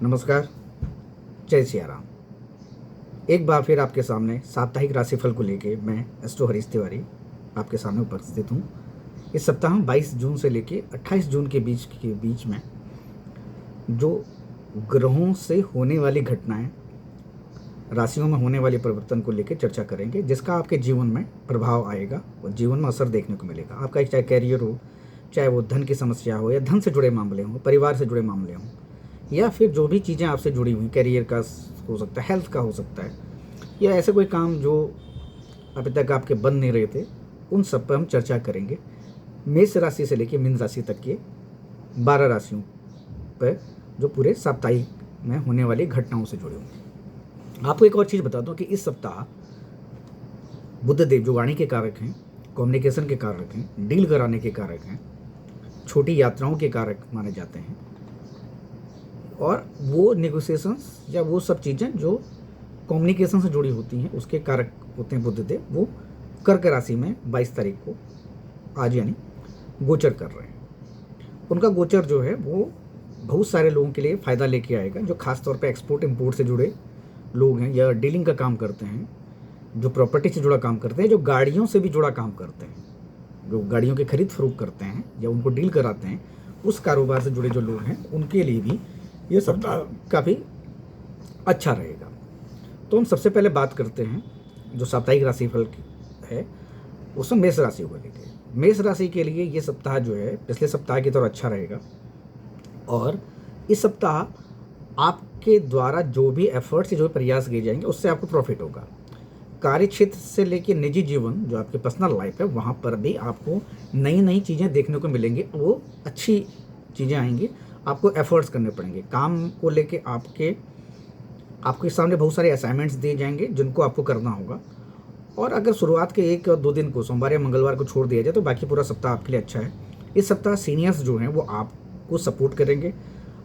नमस्कार। जय सिया राम। एक बार फिर आपके सामने साप्ताहिक राशिफल को लेके मैं एस्ट्रो हरीश तिवारी आपके सामने उपस्थित हूँ। इस सप्ताह 22 जून से लेके 28 जून के बीच में जो ग्रहों से होने वाली घटनाएं, राशियों में होने वाले परिवर्तन को लेकर चर्चा करेंगे, जिसका आपके जीवन में प्रभाव आएगा और जीवन में असर देखने को मिलेगा। आपका चाहे कैरियर हो, चाहे वो धन की समस्या हो या धन से जुड़े मामले हों, परिवार से जुड़े मामले हों, या फिर जो भी चीज़ें आपसे जुड़ी हुई, करियर का हो सकता है, हेल्थ का हो सकता है, या ऐसे कोई काम जो अभी तक आपके बन नहीं रहे थे, उन सब पर हम चर्चा करेंगे। मेष राशि से लेकर मीन राशि तक के 12 राशियों पर जो पूरे साप्ताहिक में होने वाली घटनाओं से जुड़े होंगे। आपको एक और चीज़ बता दूं कि इस सप्ताह बुध देव जो वाणी के कारक हैं, कम्युनिकेशन के कारक हैं, डील कराने के कारक हैं, छोटी यात्राओं के कारक माने जाते हैं, और वो नेगोशिएशंस या वो सब चीज़ें जो कम्युनिकेशन से जुड़ी होती हैं उसके कारक होते हैं बुधदेव। वो कर्क राशि में 22 तारीख को आज यानी गोचर कर रहे हैं। उनका गोचर जो है वो बहुत सारे लोगों के लिए फ़ायदा लेके आएगा, जो खास तौर पे एक्सपोर्ट इंपोर्ट से जुड़े लोग हैं, या डीलिंग का काम करते हैं, जो प्रॉपर्टी से जुड़ा काम करते हैं, जो गाड़ियों से भी जुड़ा काम करते हैं, जो गाड़ियों की खरीद फरोख्त करते हैं या उनको डील कराते हैं, उस कारोबार से जुड़े जो लोग हैं उनके लिए भी ये सप्ताह काफ़ी अच्छा रहेगा। तो हम सबसे पहले बात करते हैं जो साप्ताहिक राशिफल है, उसमें मेष राशि को लेकर। मेष राशि के लिए ये सप्ताह जो है पिछले सप्ताह की तरह अच्छा रहेगा, और इस सप्ताह आपके द्वारा जो भी एफर्ट्स, जो भी प्रयास किए जाएंगे, उससे आपको प्रॉफिट होगा। कार्य क्षेत्र से लेकर निजी जीवन, जो आपकी पर्सनल लाइफ है, वहाँ पर भी आपको नई नई चीज़ें देखने को मिलेंगी, वो अच्छी चीज़ें आएंगी। आपको एफर्ट्स करने पड़ेंगे काम को लेके। आपके सामने बहुत सारे असाइनमेंट्स दिए जाएंगे जिनको आपको करना होगा, और अगर शुरुआत के 1 या 2 दिन को, सोमवार या मंगलवार को छोड़ दिया जाए, तो बाकी पूरा सप्ताह आपके लिए अच्छा है। इस सप्ताह सीनियर्स जो हैं वो आपको सपोर्ट करेंगे,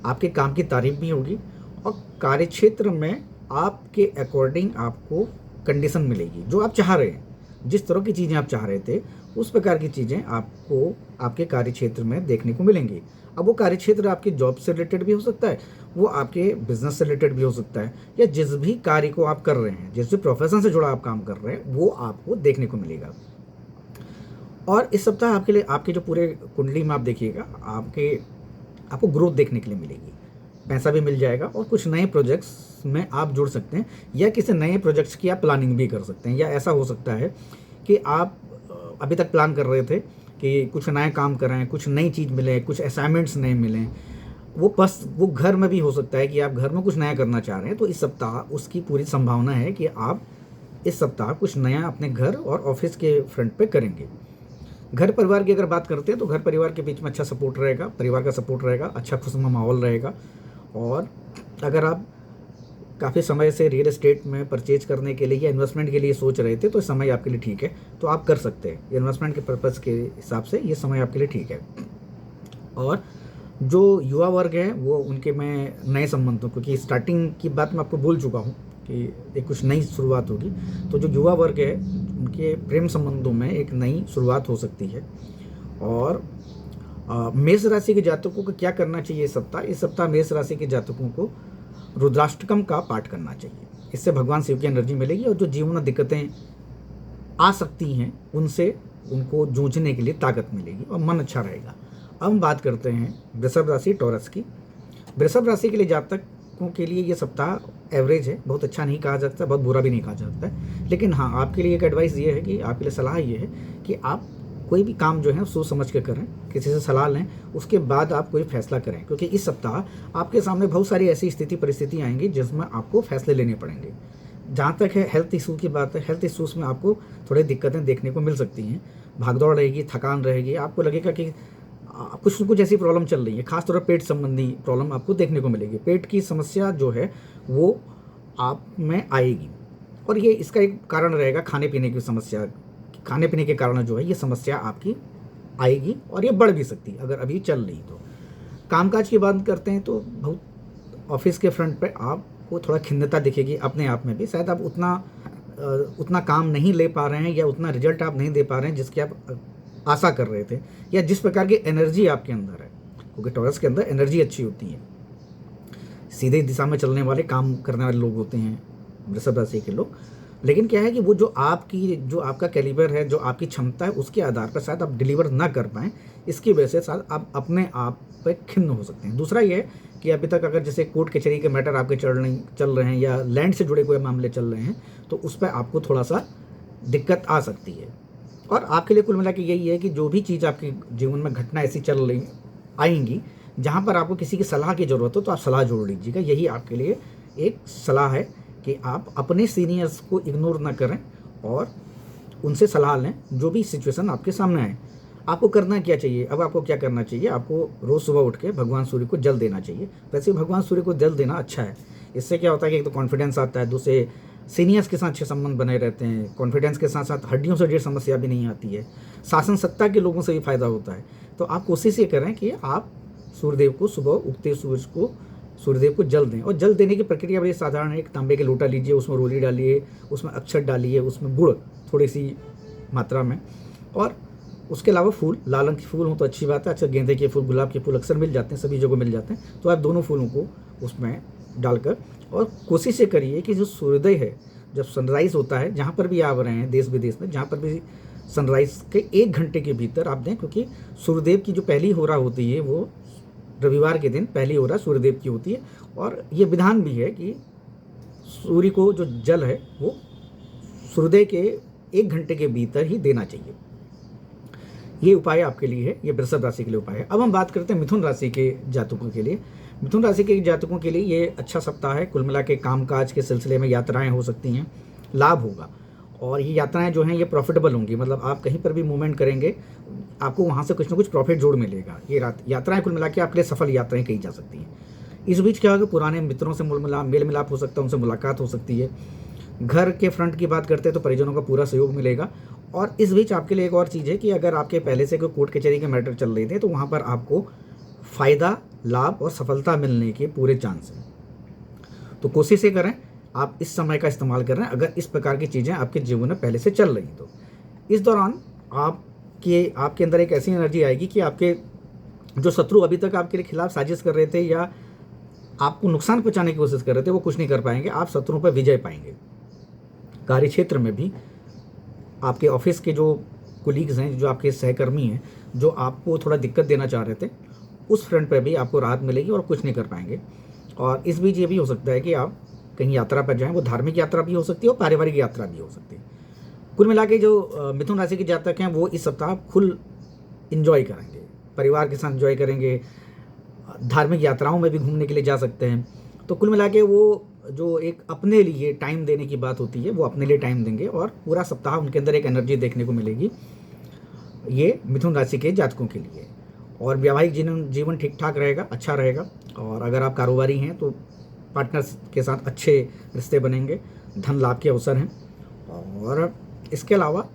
आपके काम की तारीफ भी होगी, और कार्यक्षेत्र में आपके अकॉर्डिंग आपको कंडीशन मिलेगी जो आप चाह रहे हैं। जिस तरह की चीज़ें आप चाह रहे थे, उस प्रकार की चीज़ें आपको आपके कार्यक्षेत्र में देखने को मिलेंगी। अब वो कार्यक्षेत्र आपके जॉब से रिलेटेड भी हो सकता है, वो आपके बिजनेस से रिलेटेड भी हो सकता है, या जिस भी कार्य को आप कर रहे हैं, जिस भी प्रोफेशन से जुड़ा आप काम कर रहे हैं, वो आपको देखने को मिलेगा। और इस सप्ताह आपके लिए, आपके जो पूरे कुंडली में आप देखिएगा, आपको ग्रोथ देखने के लिए मिलेगी। पैसा भी मिल जाएगा, और कुछ नए प्रोजेक्ट्स में आप जुड़ सकते हैं, या किसी नए प्रोजेक्ट्स की आप प्लानिंग भी कर सकते हैं। या ऐसा हो सकता है कि आप अभी तक प्लान कर रहे थे कि कुछ नया काम कर रहे हैं, कुछ नई चीज़ मिले, कुछ असाइनमेंट्स नए मिलें, वो घर में भी हो सकता है कि आप घर में कुछ नया करना चाह रहे हैं। तो इस सप्ताह उसकी पूरी संभावना है कि आप इस सप्ताह कुछ नया अपने घर और ऑफिस के फ्रंट पे करेंगे। घर परिवार की अगर बात करते हैं तो घर परिवार के बीच में अच्छा सपोर्ट रहेगा, परिवार का सपोर्ट रहेगा, अच्छा खुशनुमा माहौल रहेगा। और अगर आप काफ़ी समय से रियल एस्टेट में परचेज करने के लिए या इन्वेस्टमेंट के लिए सोच रहे थे, तो समय आपके लिए ठीक है, तो आप कर सकते हैं। इन्वेस्टमेंट के पर्पज़ के हिसाब से ये समय आपके लिए ठीक है। और जो युवा वर्ग है वो, उनके मैं नए संबंधों, क्योंकि स्टार्टिंग की बात मैं आपको बोल चुका हूँ कि एक कुछ नई शुरुआत होगी, तो जो युवा वर्ग है उनके प्रेम संबंधों में एक नई शुरुआत हो सकती है। और मेष राशि के जातकों को क्या करना चाहिए इस सप्ताह मेष राशि के जातकों को रुद्राष्टकम का पाठ करना चाहिए। इससे भगवान शिव की एनर्जी मिलेगी, और जो जीवन में दिक्कतें आ सकती हैं उनको जूझने के लिए ताकत मिलेगी, और मन अच्छा रहेगा। अब हम बात करते हैं वृषभ राशि, टॉरस की। वृषभ राशि के लिए जातकों के लिए ये सप्ताह एवरेज है, बहुत अच्छा नहीं कहा जा सकता, बहुत बुरा भी नहीं कहा जा सकता है। लेकिन हाँ, आपके लिए एक एडवाइस ये है कि आपके लिए सलाह ये है कि आप कोई भी काम जो है सोच समझ के करें, किसी से सलाह लें, उसके बाद आप कोई फैसला करें, क्योंकि इस सप्ताह आपके सामने बहुत सारी ऐसी स्थिति परिस्थिति आएंगी जिसमें आपको फैसले लेने पड़ेंगे। जहाँ तक है हेल्थ इशू की बात है, हेल्थ इशूज़ में आपको थोड़ी दिक्कतें देखने को मिल सकती हैं। भागदौड़ रहेगी, थकान रहेगी, आपको लगेगा कि कुछ न कुछ ऐसी प्रॉब्लम चल रही है। खासतौर पर पेट संबंधी प्रॉब्लम आपको देखने को मिलेगी। पेट की समस्या जो है वो आप में आएगी, और ये इसका एक कारण रहेगा खाने पीने की समस्या। खाने पीने के कारण जो है ये समस्या आपकी आएगी, और ये बढ़ भी सकती है अगर अभी चल रही तो। कामकाज की बात करते हैं तो बहुत ऑफिस के फ्रंट पे आपको थोड़ा खिन्नता दिखेगी अपने आप में भी। शायद आप उतना काम नहीं ले पा रहे हैं, या उतना रिजल्ट आप नहीं दे पा रहे हैं जिसकी आप आशा कर रहे थे, या जिस प्रकार की एनर्जी आपके अंदर है, क्योंकि टॉरस के अंदर एनर्जी अच्छी होती है। सीधे दिशा में चलने वाले, काम करने वाले लोग होते हैं वृषभ राशि के लोग। लेकिन क्या है कि वो जो आपका कैलिबर है, जो आपकी क्षमता है, उसके आधार पर शायद आप डिलीवर ना कर पाएँ, इसकी वजह से शायद आप अपने आप पे खिन्न हो सकते हैं। दूसरा ये है कि अभी तक अगर जैसे कोर्ट कचहरी के मैटर आपके चल रहे हैं या लैंड से जुड़े कोई मामले चल रहे हैं, तो उस पर आपको थोड़ा सा दिक्कत आ सकती है। और आपके लिए कुल मिला के यही है कि जो भी चीज़ आपके जीवन में घटना ऐसी चल रही आएंगी जहाँ पर आपको किसी की सलाह की ज़रूरत हो, तो आप सलाह जोड़ लीजिएगा। यही आपके लिए एक सलाह है कि आप अपने सीनियर्स को इग्नोर ना करें और उनसे सलाह लें जो भी सिचुएशन आपके सामने आए। आपको करना क्या चाहिए? अब आपको क्या करना चाहिए? आपको रोज़ सुबह उठ के भगवान सूर्य को जल देना चाहिए। वैसे भगवान सूर्य को जल देना अच्छा है। इससे क्या होता है कि एक तो कॉन्फिडेंस आता है, दूसरे सीनियर्स के साथ अच्छे संबंध बने रहते हैं। कॉन्फिडेंस के साथ साथ हड्डियों से ढेर समस्या भी नहीं आती है। शासन सत्ता के लोगों से भी फायदा होता है। तो आप कोशिश ये करें कि आप सूर्यदेव को सुबह उगते सूरज को सूर्यदेव को जल दें। और जल देने की प्रक्रिया बड़ी साधारण है। एक तांबे के लोटा लीजिए, उसमें रोली डालिए, उसमें अक्षत डालिए, उसमें गुड़ थोड़ी सी मात्रा में, और उसके अलावा फूल, लाल रंग के फूल हो तो अच्छी बात है। अच्छा, गेंदे के फूल, गुलाब के फूल अक्सर मिल जाते हैं, सभी जगह मिल जाते हैं। तो आप दोनों फूलों को उसमें डालकर, और कोशिश ये करिए कि जो सूर्योदय है, जब सनराइज़ होता है, जहाँ पर भी आप रहे हैं देश विदेश में, जहाँ पर भी सनराइज़ के 1 घंटे के भीतर आप दें, क्योंकि सूर्यदेव की जो पहली होरा होती है वो रविवार के दिन पहली होरा सूर्यदेव की होती है। और ये विधान भी है कि सूर्य को जो जल है वो सूर्योदय के 1 घंटे के भीतर ही देना चाहिए। ये उपाय आपके लिए है, ये वृषभ राशि के लिए उपाय है। अब हम बात करते हैं मिथुन राशि के जातकों के लिए। मिथुन राशि के जातकों के लिए ये अच्छा सप्ताह है। कुल मिला के कामकाज के सिलसिले में यात्राएं हो सकती हैं, लाभ होगा, और ये यात्राएं जो हैं ये प्रॉफिटेबल होंगी। मतलब आप कहीं पर भी मूवमेंट करेंगे, आपको वहाँ से कुछ ना कुछ प्रॉफिट जोड़ मिलेगा। ये यात्राएं कुल मिला के आपके लिए सफल यात्राएं कही जा सकती हैं। इस बीच क्या होगा, पुराने मित्रों से मेल मिलाप हो सकता है, उनसे मुलाकात हो सकती है। घर के फ्रंट की बात करते हैं तो परिजनों का पूरा सहयोग मिलेगा। और इस बीच आपके लिए एक और चीज़ है कि अगर आपके पहले से कोई कोर्ट कचहरी के मैटर चल रहे थे, तो वहाँ पर आपको फ़ायदा, लाभ और सफलता मिलने के पूरे चांस हैं। तो कोशिश ये करें आप इस समय का इस्तेमाल कर रहे हैं, अगर इस प्रकार की चीज़ें आपके जीवन में पहले से चल रही। तो इस दौरान आपके अंदर एक ऐसी एनर्जी आएगी कि आपके जो शत्रु अभी तक आपके लिए खिलाफ साजिश कर रहे थे या आपको नुकसान पहुंचाने की कोशिश कर रहे थे, वो कुछ नहीं कर पाएंगे। आप शत्रुओं पर विजय पाएंगे। कार्य क्षेत्र में भी आपके ऑफिस के जो कोलीग्स हैं, जो आपके सहकर्मी हैं, जो आपको थोड़ा दिक्कत देना चाह रहे थे, उस फ्रंट पर भी आपको राहत मिलेगी और कुछ नहीं कर पाएंगे। और इस बीच ये भी हो सकता है कि आप कहीं यात्रा पर जाएं, वो धार्मिक यात्रा भी हो सकती है और पारिवारिक यात्रा भी हो सकती है। कुल मिला के जो मिथुन राशि के जातक हैं वो इस सप्ताह फुल इंजॉय करेंगे, परिवार के साथ इंजॉय करेंगे, धार्मिक यात्राओं में भी घूमने के लिए जा सकते हैं। तो कुल मिला के वो जो एक अपने लिए टाइम देने की बात होती है, वो अपने लिए टाइम देंगे और पूरा सप्ताह उनके अंदर एक एनर्जी देखने को मिलेगी। ये मिथुन राशि के जातकों के लिए। और वैवाहिक जीवन ठीक ठाक रहेगा, अच्छा रहेगा। और अगर आप कारोबारी हैं तो पार्टनर्स के साथ अच्छे रिश्ते बनेंगे, धन लाभ के अवसर हैं। और इसके अलावा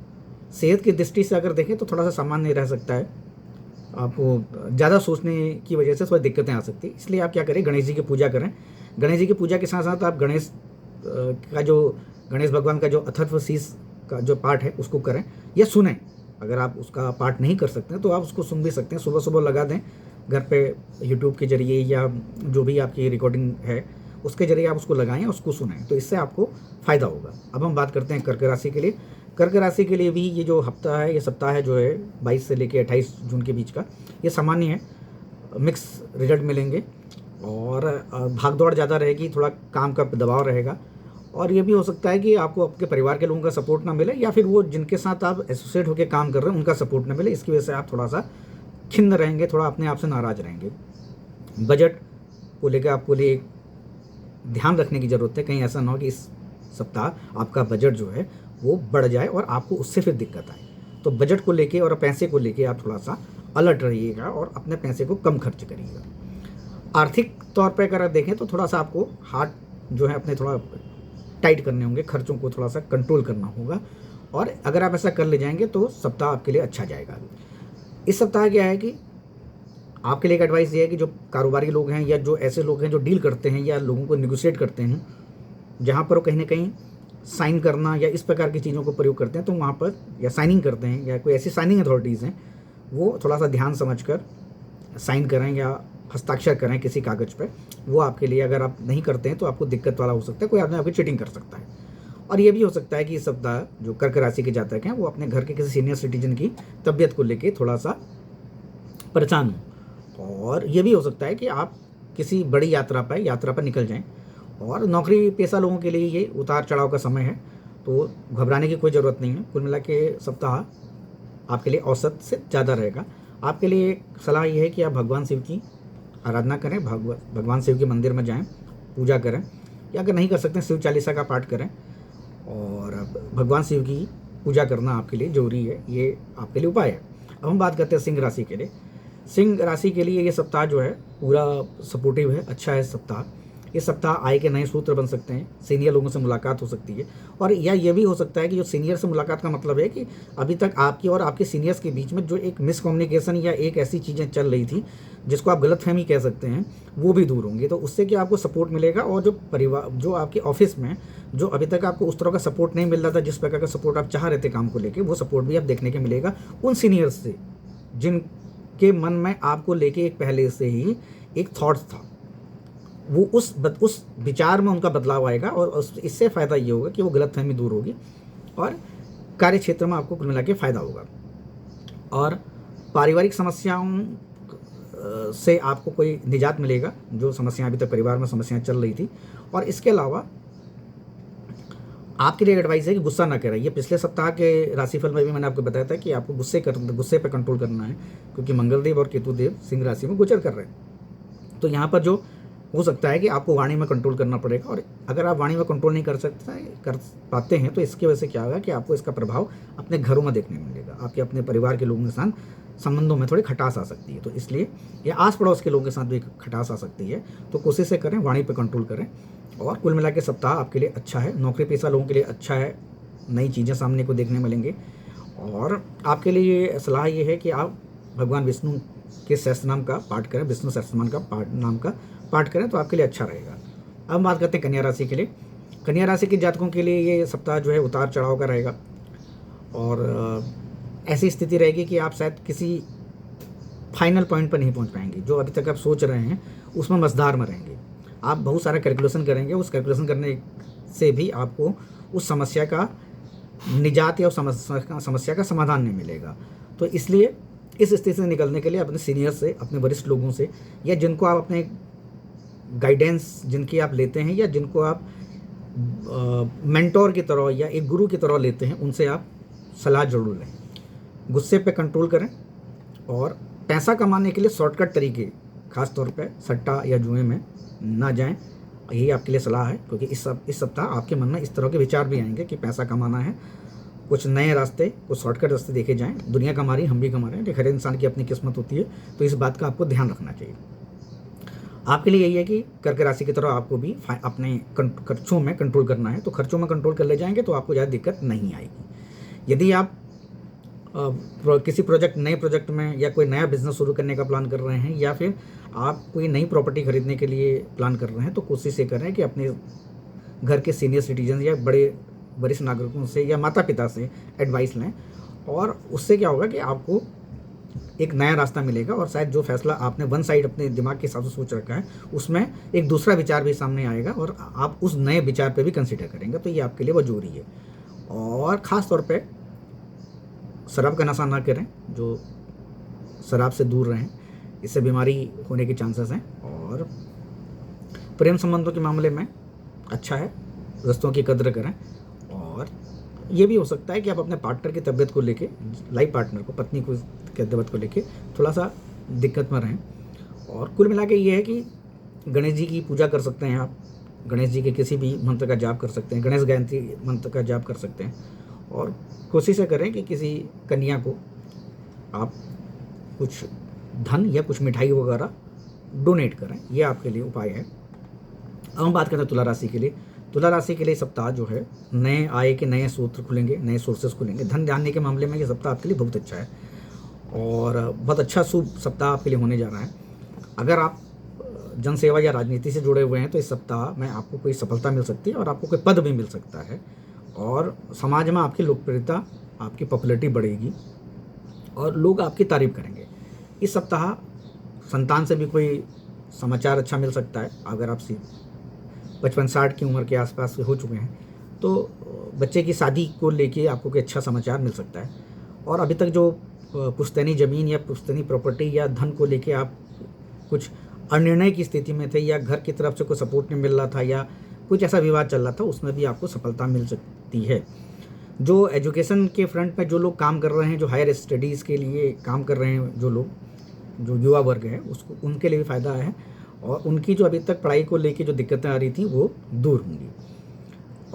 सेहत की दृष्टि से अगर देखें तो थोड़ा सा सामान्य रह सकता है। आपको ज़्यादा सोचने की वजह से थोड़ी दिक्कतें आ सकती है। इसलिए आप क्या करें, गणेश जी की पूजा करें। गणेश जी की पूजा के साथ साथ आप गणेश भगवान का जो अथर्वशीष का जो पाठ है उसको करें या सुनें। अगर आप उसका पाठ नहीं कर सकते हैं तो आप उसको सुन भी सकते हैं। सुबह सुबह लगा दें घर पे यूट्यूब के जरिए या जो भी आपकी रिकॉर्डिंग है उसके जरिए आप उसको लगाएं, उसको सुनें, तो इससे आपको फ़ायदा होगा। अब हम बात करते हैं कर्क राशि के लिए। कर्क राशि के लिए भी ये जो हफ्ता है, ये सप्ताह है जो है 22 से लेकर 28 जून के बीच का, ये सामान्य है। मिक्स रिजल्ट मिलेंगे और भागदौड़ ज़्यादा रहेगी, थोड़ा काम का दबाव रहेगा। और ये भी हो सकता है कि आपको आपके परिवार के लोगों का सपोर्ट ना मिले या फिर वो जिनके साथ आप एसोसिएट होकर काम कर रहे हैं उनका सपोर्ट ना मिले। इसकी वजह से आप थोड़ा सा खिन्न रहेंगे, थोड़ा अपने आप से नाराज़ रहेंगे। बजट को लेकर आपको लिए ध्यान रखने की ज़रूरत है। कहीं ऐसा ना हो कि इस सप्ताह आपका बजट जो है वो बढ़ जाए और आपको उससे फिर दिक्कत आए। तो बजट को लेके और पैसे को लेके आप थोड़ा सा अलर्ट रहिएगा और अपने पैसे को कम खर्च करिएगा। आर्थिक तौर पर अगर आप देखें तो थोड़ा सा आपको हाथ जो है अपने थोड़ा टाइट करने होंगे, खर्चों को थोड़ा सा कंट्रोल करना होगा। और अगर आप ऐसा कर ले जाएंगे तो सप्ताह आपके लिए अच्छा जाएगा। इस सप्ताह क्या है कि आपके लिए एक एडवाइस ये है कि जो कारोबारी लोग हैं या जो ऐसे लोग हैं जो डील करते हैं या लोगों को निगोशिएट करते हैं, जहाँ पर वो कहीं ना कहीं साइन करना या इस प्रकार की चीज़ों को प्रयोग करते हैं, तो वहाँ पर या साइनिंग करते हैं या कोई ऐसी साइनिंग अथॉरिटीज़ हैं, वो थोड़ा सा ध्यान समझ कर साइन करें या हस्ताक्षर करें किसी कागज़ पे, वो आपके लिए अगर आप नहीं करते हैं तो आपको दिक्कत वाला हो सकता है, कोई आदमी आपकी चीटिंग कर सकता है। और ये भी हो सकता है कि इस सप्ताह जो कर्क राशि के जातक हैं वो अपने घर के किसी सीनियर सिटीजन की तबीयत को लेके थोड़ा सा परेशान हों। और ये भी हो सकता है कि आप किसी बड़ी यात्रा पर निकल जाएं। और नौकरी पेशा लोगों के लिए ये उतार चढ़ाव का समय है, तो घबराने की कोई ज़रूरत नहीं है। कुल मिला के सप्ताह आपके लिए औसत से ज़्यादा रहेगा। आपके लिए एक सलाह ये है कि आप भगवान शिव की आराधना करें, भगवान शिव के मंदिर में जाएं, पूजा करें, या अगर नहीं कर सकते शिव चालीसा का पाठ करें। और भगवान शिव की पूजा करना आपके लिए ज़रूरी है, ये आपके लिए उपाय है। अब हम बात करते हैं सिंह राशि के लिए। सिंह राशि के लिए ये सप्ताह जो है पूरा सपोर्टिव है, अच्छा है सप्ताह। इस सप्ताह आय के नए सूत्र बन सकते हैं, सीनियर लोगों से मुलाकात हो सकती है। और या ये भी हो सकता है कि जो सीनियर से मुलाकात का मतलब है कि अभी तक आपकी और आपके सीनियर्स के बीच में जो एक मिसकम्युनिकेशन या एक ऐसी चीज़ें चल रही थी जिसको आप गलतफहमी कह सकते हैं, वो भी दूर होंगी। तो उससे क्या आपको सपोर्ट मिलेगा। और जो परिवार, जो आपके ऑफिस में जो अभी तक आपको उस तरह का सपोर्ट नहीं मिल रहा था, जिस प्रकार का सपोर्ट आप चाह रहे थे काम को लेके, वो सपोर्ट भी आप देखने के मिलेगा उन सीनियर्स से जिनके मन में आपको लेके एक पहले से ही एक थॉट्स था। वो उस विचार में उनका बदलाव आएगा और इससे फ़ायदा ये होगा कि वो गलतफहमी दूर होगी और कार्य क्षेत्र में आपको कुल मिला के फ़ायदा होगा। और पारिवारिक समस्याओं से आपको कोई निजात मिलेगा, जो समस्याएं अभी तक परिवार में समस्याएं चल रही थी। और इसके अलावा आपके लिए एडवाइस है कि गुस्सा ना करें। ये पिछले सप्ताह के राशिफल में भी मैंने आपको बताया था कि आपको गुस्से पर कंट्रोल करना है, क्योंकि मंगलदेव और केतुदेव सिंह राशि में गोचर कर रहे हैं। तो यहाँ पर जो हो सकता है कि आपको वाणी में कंट्रोल करना पड़ेगा। और अगर आप वाणी में कंट्रोल नहीं कर पाते हैं तो इसकी वजह से क्या होगा कि आपको इसका प्रभाव अपने घरों में देखने मिलेगा। आपके अपने परिवार के लोगों के साथ संबंधों में थोड़ी खटास आ सकती है, तो इसलिए या आस पड़ोस के लोगों के साथ भी खटास आ सकती है। तो कोशिश से करें, वाणी पर कंट्रोल करें। और कुल मिला के सप्ताह आपके लिए अच्छा है, नौकरी पेशा लोगों के लिए अच्छा है, नई चीज़ें सामने को देखने मिलेंगे। और आपके लिए सलाह ये है कि आप भगवान विष्णु के सहस्त्रनाम का पाठ करें, विष्णु सहस्त्रनाम का नाम का पाठ करें, तो आपके लिए अच्छा रहेगा। अब बात करते हैं कन्या राशि के लिए। कन्या राशि के जातकों के लिए ये सप्ताह जो है उतार चढ़ाव का रहेगा। और ऐसी स्थिति रहेगी कि आप शायद किसी फाइनल पॉइंट पर नहीं पहुंच पाएंगे। जो अभी तक आप सोच रहे हैं उसमें मझधार में रहेंगे। आप बहुत सारा कैलकुलेशन करेंगे, उस कैलकुलेशन करने से भी आपको उस समस्या का निजात या उस समस्या का समाधान नहीं मिलेगा। तो इसलिए इस स्थिति से निकलने के लिए अपने सीनियर से, अपने वरिष्ठ लोगों से, या जिनको आप अपने गाइडेंस जिनकी आप लेते हैं, या जिनको आप मेंटोर की तरह या एक गुरु की तरह लेते हैं, उनसे आप सलाह जरूर लें। गुस्से पे कंट्रोल करें। और पैसा कमाने के लिए शॉर्टकट तरीके, खास तौर पे सट्टा या जुए में ना जाएं, यही आपके लिए सलाह है। क्योंकि इस सप्ताह आपके मन में इस तरह के विचार भी आएंगे कि पैसा कमाना है, कुछ नए रास्ते, कुछ शॉर्टकट रास्ते देखे जाएं। दुनिया कमा रही, हम भी कमा रहे हैं, लेकिन हर इंसान की अपनी किस्मत होती है, तो इस बात का आपको ध्यान रखना चाहिए। आपके लिए यही है कि कर्क राशि की तरह आपको भी अपने खर्चों में कंट्रोल करना है। तो खर्चों में कंट्रोल कर ले जाएंगे तो आपको ज़्यादा दिक्कत नहीं आएगी। यदि आप किसी नए प्रोजेक्ट में या कोई नया बिजनेस शुरू करने का प्लान कर रहे हैं, या फिर आप कोई नई प्रॉपर्टी खरीदने के लिए प्लान कर रहे हैं, तो कोशिश ये करें कि अपने घर के सीनियर सिटीजन या बड़े वरिष्ठ नागरिकों से या माता पिता से एडवाइस लें। और उससे क्या होगा कि आपको एक नया रास्ता मिलेगा। और शायद जो फैसला आपने वन साइड अपने दिमाग के हिसाब से सोच रखा है, उसमें एक दूसरा विचार भी सामने आएगा और आप उस नए विचार पे भी कंसिडर करेंगे। तो ये आपके लिए बहुत जरूरी है। और ख़ास तौर पे शराब का नशा ना करें, जो शराब से दूर रहें, इससे बीमारी होने के चांसेस हैं। और प्रेम संबंधों के मामले में अच्छा है, रिश्तों की कद्र करें। और ये भी हो सकता है कि आप अपने पार्टनर की तबीयत को लेके, लाइफ पार्टनर को, पत्नी को की तबीयत को लेके थोड़ा सा दिक्कत में रहें। और कुल मिला के ये है कि गणेश जी की पूजा कर सकते हैं आप, गणेश जी के किसी भी मंत्र का जाप कर सकते हैं, गणेश गायत्री मंत्र का जाप कर सकते हैं। और कोशिश करें कि किसी कन्या को आप कुछ धन या कुछ मिठाई वगैरह डोनेट करें, ये आपके लिए उपाय है। अब हम बात करते हैं तुला राशि के लिए। तुला राशि के लिए सप्ताह जो है नए आय के नए सूत्र खुलेंगे, नए सोर्सेज खुलेंगे। धन जानने के मामले में ये सप्ताह आपके लिए बहुत अच्छा है और बहुत अच्छा शुभ सप्ताह आपके लिए होने जा रहा है। अगर आप जनसेवा या राजनीति से जुड़े हुए हैं तो इस सप्ताह में आपको कोई सफलता मिल सकती है और आपको कोई पद भी मिल सकता है। और समाज में आपकी लोकप्रियता, आपकी पॉपुलैरिटी बढ़ेगी और लोग आपकी तारीफ करेंगे। इस सप्ताह संतान से भी कोई समाचार अच्छा मिल सकता है। अगर आप 55-60 की उम्र के आसपास हो चुके हैं तो बच्चे की शादी को लेके आपको कोई अच्छा समाचार मिल सकता है। और अभी तक जो पुश्तैनी ज़मीन या पुश्तैनी प्रॉपर्टी या धन को लेके आप कुछ अनिर्णय की स्थिति में थे या घर की तरफ से कोई सपोर्ट नहीं मिल रहा था या कुछ ऐसा विवाद चल रहा था, उसमें भी आपको सफलता मिल सकती है। जो एजुकेशन के फ्रंट में जो लोग काम कर रहे हैं, जो हायर स्टडीज़ के लिए काम कर रहे हैं, जो लोग, जो युवा वर्ग है, उसको उनके लिए भी फ़ायदा है और उनकी जो अभी तक पढ़ाई को लेके जो दिक्कतें आ रही थी वो दूर होंगी।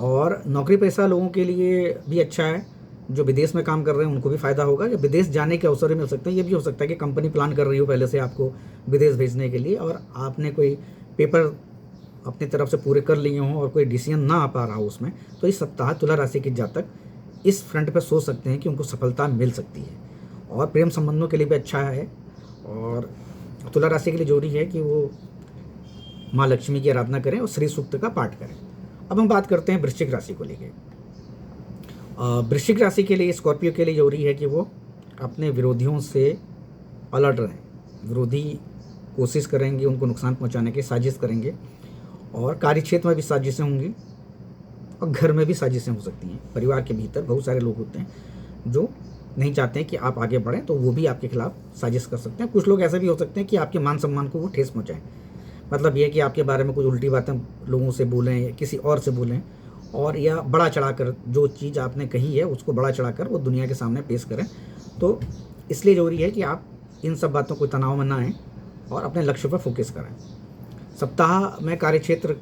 और नौकरी पेशा लोगों के लिए भी अच्छा है। जो विदेश में काम कर रहे हैं उनको भी फ़ायदा होगा या विदेश जाने के अवसर भी मिल सकते हैं। ये भी हो सकता है कि कंपनी प्लान कर रही हो पहले से आपको विदेश भेजने के लिए और आपने कोई पेपर अपनी तरफ से पूरे कर लिए हों और कोई डिसीजन ना आ पा रहा हो उसमें, तो इस सप्ताह तुला राशि के जातक इस फ्रंट पर सोच सकते हैं कि उनको सफलता मिल सकती है। और प्रेम संबंधों के लिए भी अच्छा है। और तुला राशि के लिए जरूरी है कि वो माँ लक्ष्मी की आराधना करें और श्री सूक्त का पाठ करें। अब हम बात करते हैं वृश्चिक राशि को लेकर। वृश्चिक राशि के लिए, स्कॉर्पियो के लिए जरूरी है कि वो अपने विरोधियों से अलर्ट रहें। विरोधी कोशिश करेंगे उनको नुकसान पहुंचाने की, साजिश करेंगे और कार्यक्षेत्र में भी साजिशें होंगी और घर में भी साजिशें हो सकती हैं। परिवार के भीतर बहुत सारे लोग होते हैं जो नहीं चाहते हैं कि आप आगे बढ़ें, तो वो भी आपके खिलाफ साजिश कर सकते हैं। कुछ लोग ऐसे भी हो सकते हैं कि आपके मान सम्मान को वो ठेस पहुँचाएं। मतलब ये कि आपके बारे में कुछ उल्टी बातें लोगों से बोलें या किसी और से बोलें, और या बड़ा चढ़ाकर जो चीज़ आपने कही है उसको बड़ा चढ़ाकर वो दुनिया के सामने पेश करें। तो इसलिए ज़रूरी है कि आप इन सब बातों को तनाव में ना आएँ और अपने लक्ष्य पर फोकस करें। सप्ताह में कार्यक्षेत्र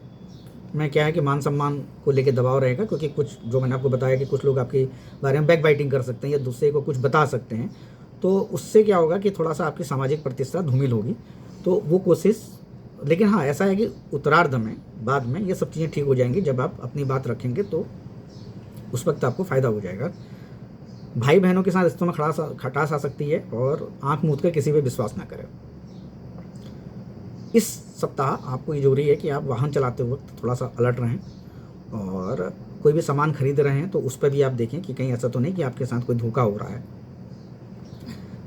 में क्या है कि मान सम्मान को लेकर दबाव रहेगा, क्योंकि कुछ जो मैंने आपको बताया कि कुछ लोग आपके बारे में बैक बाइटिंग कर सकते हैं या दूसरे को कुछ बता सकते हैं। तो उससे क्या होगा कि थोड़ा सा आपकी सामाजिक प्रतिष्ठा धूमिल होगी। तो वो कोशिश, लेकिन हाँ ऐसा है कि उत्तरार्ध में बाद में ये सब चीज़ें ठीक हो जाएंगी। जब आप अपनी बात रखेंगे तो उस वक्त आपको फ़ायदा हो जाएगा। भाई बहनों के साथ रिश्तों में खटास आ सकती है और आंख मूंद कर किसी पे विश्वास ना करें। इस सप्ताह आपको ये जरूरी है कि आप वाहन चलाते वक्त थोड़ा सा अलर्ट रहें और कोई भी सामान खरीद रहे हैं तो उस पर भी आप देखें कि कहीं ऐसा तो नहीं कि आपके साथ कोई धोखा हो रहा है।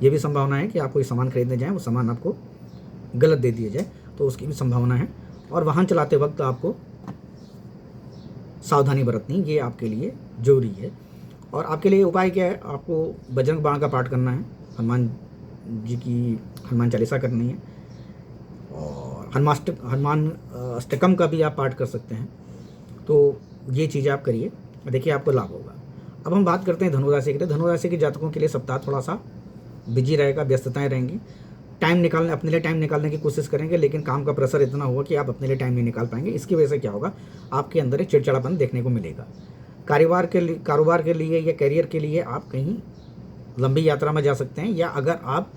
ये भी संभावना है कि आप कोई सामान खरीदने जाएँ, वो सामान आपको गलत दे दिया जाए, तो उसकी भी संभावना है। और वाहन चलाते वक्त आपको सावधानी बरतनी, ये आपके लिए जरूरी है। और आपके लिए उपाय क्या है, आपको बजरंग बाण का पाठ करना है, हनुमान जी की हनुमान चालीसा करनी है और हनुमान अष्टकम का भी आप पाठ कर सकते हैं। तो ये चीज़ें आप करिए, देखिए आपको लाभ होगा। अब हम बात करते हैं धनु राशि के लिए। धनु राशि के जातकों के लिए सप्ताह थोड़ा सा बिजी रहेगा, व्यस्तताएँ रहेंगी। अपने लिए टाइम निकालने की कोशिश करेंगे, लेकिन काम का प्रेशर इतना होगा कि आप अपने लिए टाइम नहीं निकाल पाएंगे। इसकी वजह से क्या होगा, आपके अंदर एक चिड़चिड़ापन देखने को मिलेगा। कारोबार के लिए या करियर के लिए आप कहीं लंबी यात्रा में जा सकते हैं, या अगर आप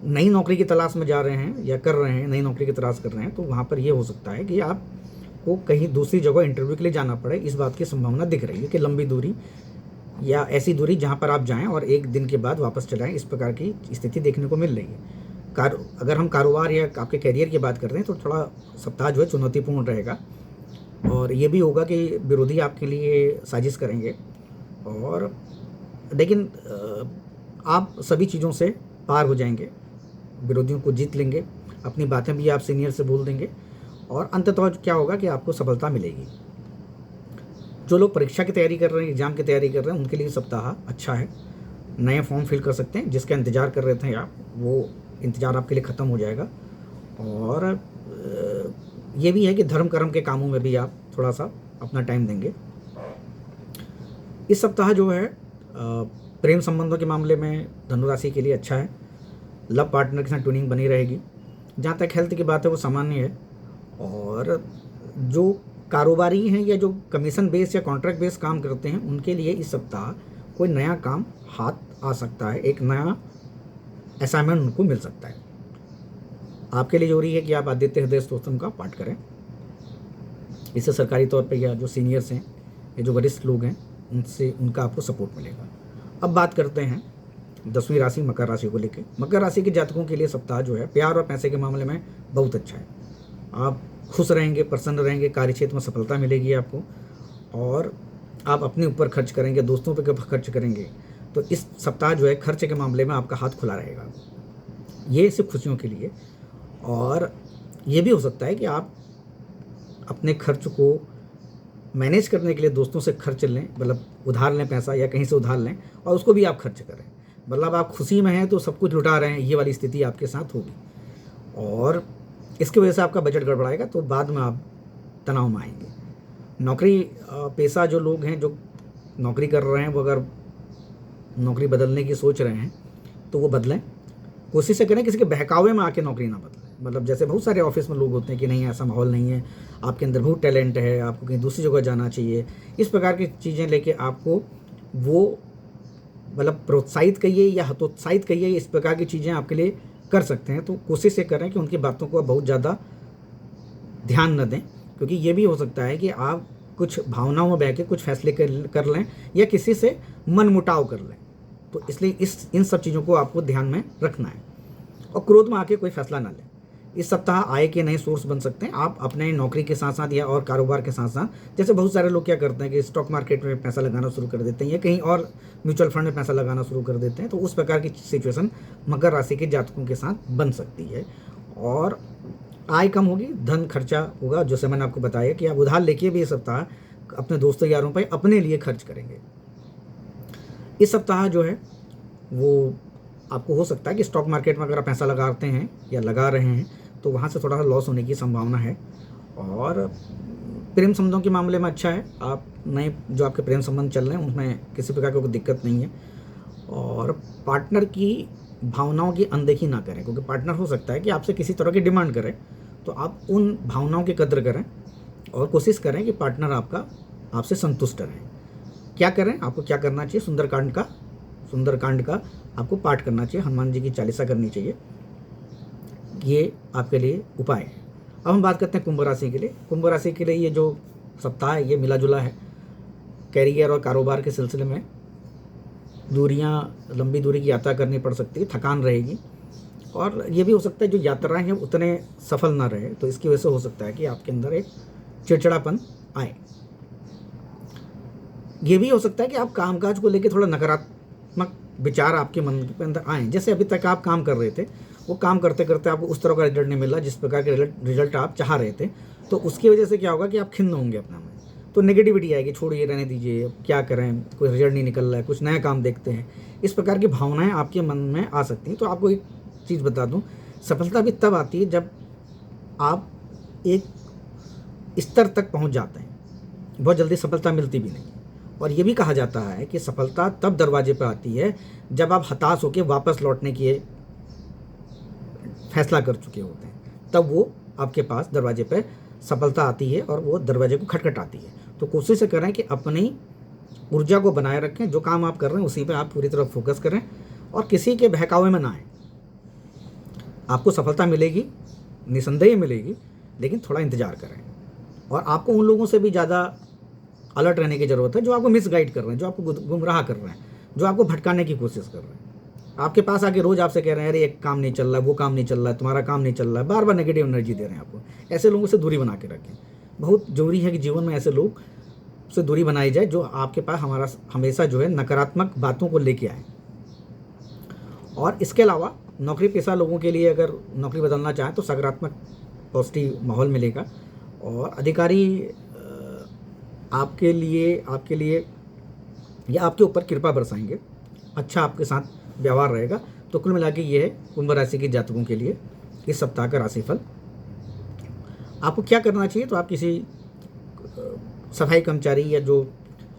नई नौकरी की तलाश में जा रहे हैं या कर रहे हैं, नई नौकरी की तलाश कर रहे हैं, तो वहाँ पर ये हो सकता है कि आपको कहीं दूसरी जगह इंटरव्यू के लिए जाना पड़े। इस बात की संभावना दिख रही है कि लंबी दूरी या ऐसी दूरी जहाँ पर आप जाएँ और एक दिन के बाद वापस चले आएँ, इस प्रकार की स्थिति देखने को मिल रही है। अगर हम कारोबार या आपके करियर की बात करते हैं तो थोड़ा सप्ताह जो है चुनौतीपूर्ण रहेगा। और ये भी होगा कि विरोधी आपके लिए साजिश करेंगे, और लेकिन आप सभी चीज़ों से पार हो जाएंगे, विरोधियों को जीत लेंगे, अपनी बातें भी आप सीनियर से बोल देंगे और अंततः क्या होगा कि आपको सफलता मिलेगी। जो लोग परीक्षा की तैयारी कर रहे हैं, एग्ज़ाम की तैयारी कर रहे हैं, उनके लिए सप्ताह अच्छा है। नए फॉर्म फिल कर सकते हैं, जिसका इंतज़ार कर रहे थे आप, वो इंतज़ार आपके लिए ख़त्म हो जाएगा। और ये भी है कि धर्म कर्म के कामों में भी आप थोड़ा सा अपना टाइम देंगे। इस सप्ताह जो है प्रेम संबंधों के मामले में धनु राशि के लिए अच्छा है। लव पार्टनर के साथ ट्यूनिंग बनी रहेगी। जहाँ तक हेल्थ की बात है वो सामान्य है। और जो कारोबारी हैं या जो कमीशन बेस या कॉन्ट्रैक्ट बेस काम करते हैं, उनके लिए इस सप्ताह कोई नया काम हाथ आ सकता है, एक नया असाइनमेंट उनको मिल सकता है। आपके लिए जरूरी है कि आप आदित्य हृदय स्तोत्रम का पाठ करें। इससे सरकारी तौर पे या जो सीनियर्स हैं या जो वरिष्ठ लोग हैं उनका आपको सपोर्ट मिलेगा। अब बात करते हैं 10वीं राशि मकर राशि को लेकर। मकर राशि के जातकों के लिए सप्ताह जो है प्यार और पैसे के मामले में बहुत अच्छा है। आप खुश रहेंगे, प्रसन्न रहेंगे, कार्यक्षेत्र में सफलता मिलेगी आपको, और आप अपने ऊपर खर्च करेंगे, दोस्तों पर खर्च करेंगे। तो इस सप्ताह जो है खर्च के मामले में आपका हाथ खुला रहेगा, ये सिर्फ खुशियों के लिए। और ये भी हो सकता है कि आप अपने खर्च को मैनेज करने के लिए दोस्तों से खर्च लें, मतलब उधार लें पैसा या कहीं से उधार लें और उसको भी आप खर्च करें। मतलब आप खुशी में हैं तो सब कुछ लुटा रहे हैं, ये वाली स्थिति आपके साथ होगी और इसकी वजह से आपका बजट गड़बड़ाएगा, तो बाद में आप तनाव में आएंगे। नौकरी पेशा जो लोग हैं, जो नौकरी कर रहे हैं, वो अगर नौकरी बदलने की सोच रहे हैं तो वो बदलें। कोशिश से करें किसी के बहकावे में आके नौकरी ना बदलें। मतलब जैसे बहुत सारे ऑफिस में लोग होते हैं कि नहीं, ऐसा माहौल नहीं है, आपके अंदर बहुत टैलेंट है, आपको कहीं दूसरी जगह जाना चाहिए, इस प्रकार की चीज़ें लेके आपको वो मतलब प्रोत्साहित करिए या हतोत्साहित करिए, इस प्रकार की चीज़ें आपके लिए कर सकते हैं। तो कोशिश ये करें कि उनकी बातों को बहुत ज़्यादा ध्यान न दें, क्योंकि ये भी हो सकता है कि आप कुछ भावनाओं में बह के कुछ फैसले कर लें या किसी से मनमुटाव कर लें। तो इसलिए इन सब चीज़ों को आपको ध्यान में रखना है और क्रोध में आके कोई फैसला ना लें। इस सप्ताह आय के नए सोर्स बन सकते हैं। आप अपने नौकरी के साथ साथ या और कारोबार के साथ साथ, जैसे बहुत सारे लोग क्या करते हैं कि स्टॉक मार्केट में पैसा लगाना शुरू कर देते हैं या कहीं और म्यूचुअल फंड में पैसा लगाना शुरू कर देते हैं, तो उस प्रकार की सिचुएशन मकर राशि के जातकों के साथ बन सकती है और आय कम होगी, धन खर्चा होगा। जैसे मैंने आपको बताया कि आप उधार लेके भी इस सप्ताह अपने दोस्तों यारों पर अपने लिए खर्च करेंगे। इस सप्ताह जो है वो आपको हो सकता है कि स्टॉक मार्केट में अगर आप पैसा लगाते हैं या लगा रहे हैं तो वहाँ से थोड़ा सा लॉस होने की संभावना है। और प्रेम संबंधों के मामले में अच्छा है, आप नए जो आपके प्रेम संबंध चल रहे हैं उनमें किसी प्रकार की कोई दिक्कत नहीं है। और पार्टनर की भावनाओं की अनदेखी ना करें, क्योंकि पार्टनर हो सकता है कि आपसे किसी तरह की डिमांड करे, तो आप उन भावनाओं की कद्र करें और कोशिश करें कि पार्टनर आपका आपसे संतुष्ट रहे। क्या करें, आपको क्या करना चाहिए, सुंदरकांड का आपको पाठ करना चाहिए, हनुमान जी की चालीसा करनी चाहिए, ये आपके लिए उपाय है। अब हम बात करते हैं कुंभ राशि के लिए। कुंभ राशि के लिए ये जो सप्ताह है ये मिला जुला है। कैरियर और कारोबार के सिलसिले में लंबी दूरी की यात्रा करनी पड़ सकती है, थकान रहेगी और ये भी हो सकता है जो यात्राएं हैं उतने सफल ना रहे, तो इसकी वजह से हो सकता है कि आपके अंदर एक चिड़चिड़ापन आए। ये भी हो सकता है कि आप कामकाज को लेकर थोड़ा नकारात्मक विचार आपके मन के अंदर आए। जैसे अभी तक आप काम कर रहे थे, वो काम करते करते आपको उस तरह का रिजल्ट नहीं मिला जिस प्रकार के रिजल्ट आप चाह रहे थे, तो उसकी वजह से क्या होगा कि आप खिन्न होंगे अपना में, तो नेगेटिविटी आएगी, छोड़िए, रहने दीजिए, क्या करें, कोई रिजल्ट नहीं निकल रहा है, कुछ नया काम देखते हैं, इस प्रकार की भावनाएं आपके मन में आ सकती हैं। तो आपको एक चीज़ बता दूं, सफलता भी तब आती है जब आप एक स्तर तक पहुंच जाते हैं। बहुत जल्दी सफलता मिलती भी नहीं। और ये भी कहा जाता है कि सफलता तब दरवाजे पर आती है जब आप हताश होकर वापस लौटने की फैसला कर चुके होते हैं, तब वो आपके पास दरवाजे पर सफलता आती है और वो दरवाजे को खटखटाती है। तो कोशिश करें कि अपनी ऊर्जा को बनाए रखें, जो काम आप कर रहे हैं उसी पे आप पूरी तरह फोकस करें और किसी के बहकावे में ना आए। आपको सफलता मिलेगी, निसंदेह मिलेगी, लेकिन थोड़ा इंतजार करें। और आपको उन लोगों से भी ज़्यादा अलर्ट रहने की ज़रूरत है जो आपको मिसगाइड कर रहे हैं, जो आपको गुमराह कर रहे हैं, जो आपको भटकाने की कोशिश कर रहे हैं। आपके पास आके रोज़ आपसे कह रहे हैं अरे एक काम नहीं चल रहा है, वो काम नहीं चल रहा है, तुम्हारा काम नहीं चल रहा है, बार बार नेगेटिव एनर्जी दे रहे हैं आपको। ऐसे लोगों से दूरी बना के रखें। बहुत ज़रूरी है कि जीवन में ऐसे लोग से दूरी बनाई जाए जो आपके पास हमेशा जो है नकारात्मक बातों को लेके आए। और इसके अलावा नौकरी पेशा लोगों के लिए अगर नौकरी बदलना चाहें तो सकारात्मक पॉजिटिव माहौल मिलेगा और अधिकारी आपके लिए या आपके ऊपर कृपा बरसाएंगे, अच्छा आपके साथ व्यवहार रहेगा। तो कुल मिला के ये है कुंभ राशि के जातकों के लिए इस सप्ताह का राशिफल। आपको क्या करना चाहिए, तो आप किसी सफाई कर्मचारी या जो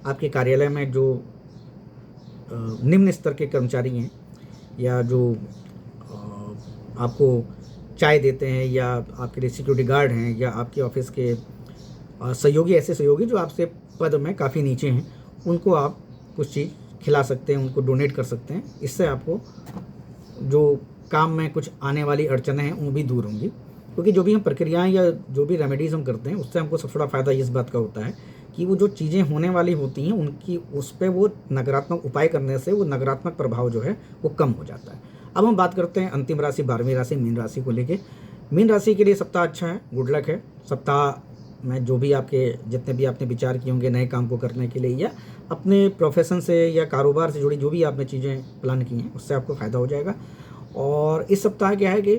आपके कार्यालय में जो निम्न स्तर के कर्मचारी हैं या जो आपको चाय देते हैं या आपके लिए सिक्योरिटी गार्ड हैं या आपके ऑफिस के सहयोगी, ऐसे सहयोगी जो आपसे पद में काफ़ी नीचे हैं, उनको आप कुछ चीज़ खिला सकते हैं, उनको डोनेट कर सकते हैं। इससे आपको जो काम में कुछ आने वाली अड़चनें हैं वो भी दूर होंगी, क्योंकि जो भी हम प्रक्रियाएं या जो भी रेमेडीज़ हम करते हैं उससे हमको सबसे बड़ा फ़ायदा इस बात का होता है कि वो जो चीज़ें होने वाली होती हैं उनकी उस पर वो नकारात्मक उपाय करने से वो नकारात्मक प्रभाव जो है वो कम हो जाता है। अब हम बात करते हैं अंतिम राशि 12वीं राशि मीन राशि को लेके। मीन राशि के लिए सप्ताह अच्छा है, गुड लक है। सप्ताह में जो भी आपके जितने भी आपने विचार किए होंगे नए काम को करने के लिए या अपने प्रोफेशन से या कारोबार से जुड़ी जो भी आपने चीज़ें प्लान की हैं उससे आपको फ़ायदा हो जाएगा। और इस सप्ताह क्या है कि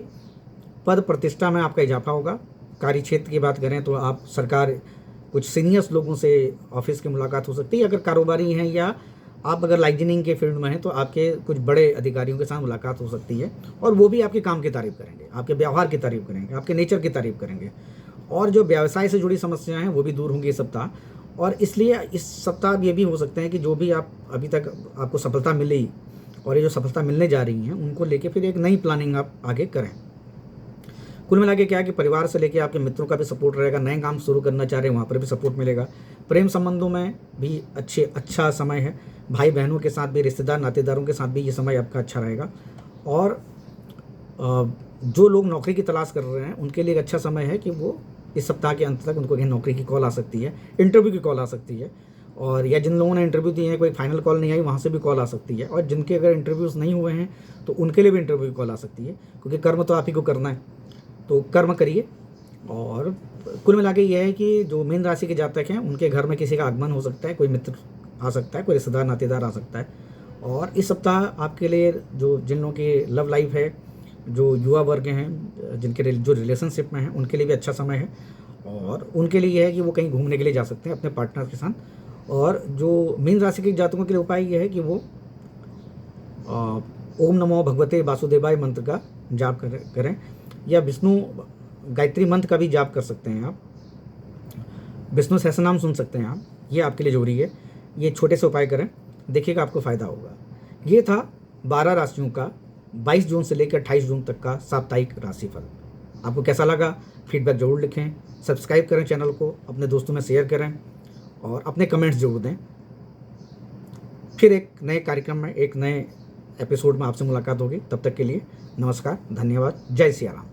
पद प्रतिष्ठा में आपका इजाफा होगा। कार्य क्षेत्र की बात करें तो आप सरकार कुछ सीनियर्स लोगों से ऑफिस की मुलाकात हो सकती है। अगर कारोबारी हैं या आप अगर लाइजनिंग के फील्ड में हैं तो आपके कुछ बड़े अधिकारियों के साथ मुलाकात हो सकती है, और वो भी आपके काम की तारीफ़ करेंगे, आपके व्यवहार की तारीफ़ करेंगे, आपके नेचर की तारीफ़ करेंगे। और जो व्यवसाय से जुड़ी समस्याएं हैं वो भी दूर होंगी इस सप्ताह। और इसलिए इस सप्ताह ये भी हो सकते हैं कि जो भी आप अभी तक आपको सफलता मिली और ये जो सफलता मिलने जा रही हैं उनको लेके फिर एक नई प्लानिंग आप आगे करें। कुल मिला के क्या है कि परिवार से लेके आपके मित्रों का भी सपोर्ट रहेगा। नए काम शुरू करना चाह रहे हैं वहाँ पर भी सपोर्ट मिलेगा। प्रेम संबंधों में भी अच्छा समय है। भाई बहनों के साथ भी, रिश्तेदार नातेदारों के साथ भी ये समय आपका अच्छा रहेगा। और जो लोग नौकरी की तलाश कर रहे हैं उनके लिए एक अच्छा समय है कि वो इस सप्ताह के अंत तक उनको कहीं नौकरी की कॉल आ सकती है, इंटरव्यू की कॉल आ सकती है। और या जिन लोगों ने इंटरव्यू दिए हैं कोई फाइनल कॉल नहीं आई, वहाँ से भी कॉल आ सकती है। और जिनके अगर इंटरव्यूज़ नहीं हुए हैं तो उनके लिए भी इंटरव्यू की कॉल आ सकती है, क्योंकि कर्म तो आप ही को करना है, तो कर्म करिए। और कुल मिला के ये है कि जो मीन राशि के जातक हैं उनके घर में किसी का आगमन हो सकता है, कोई मित्र आ सकता है, कोई रिश्तेदार नातेदार आ सकता है। और इस सप्ताह आपके लिए जो जिन लोगों की लव लाइफ है, जो युवा वर्ग हैं, जिनके जो रिलेशनशिप में हैं, उनके लिए भी अच्छा समय है। और उनके लिए यह है कि वो कहीं घूमने के लिए जा सकते हैं अपने पार्टनर के साथ। और जो मीन राशि के जातकों के लिए उपाय यह है कि वो ओम नमो भगवते वासुदेवाय मंत्र का जाप करें, या विष्णु गायत्री मंत्र का भी जाप कर सकते हैं आप। विष्णु सहस्रनाम सुन सकते हैं आप, ये आपके लिए जरूरी है। ये छोटे से उपाय करें, देखिएगा आपको फ़ायदा होगा। ये था 12 राशियों का 22 जून से लेकर 28 जून तक का साप्ताहिक राशिफल। आपको कैसा लगा फीडबैक ज़रूर लिखें, सब्सक्राइब करें चैनल को, अपने दोस्तों में शेयर करें और अपने कमेंट्स जरूर दें। फिर एक नए कार्यक्रम में, एक नए एपिसोड में आपसे मुलाकात होगी। तब तक के लिए नमस्कार, धन्यवाद, जय सिया राम।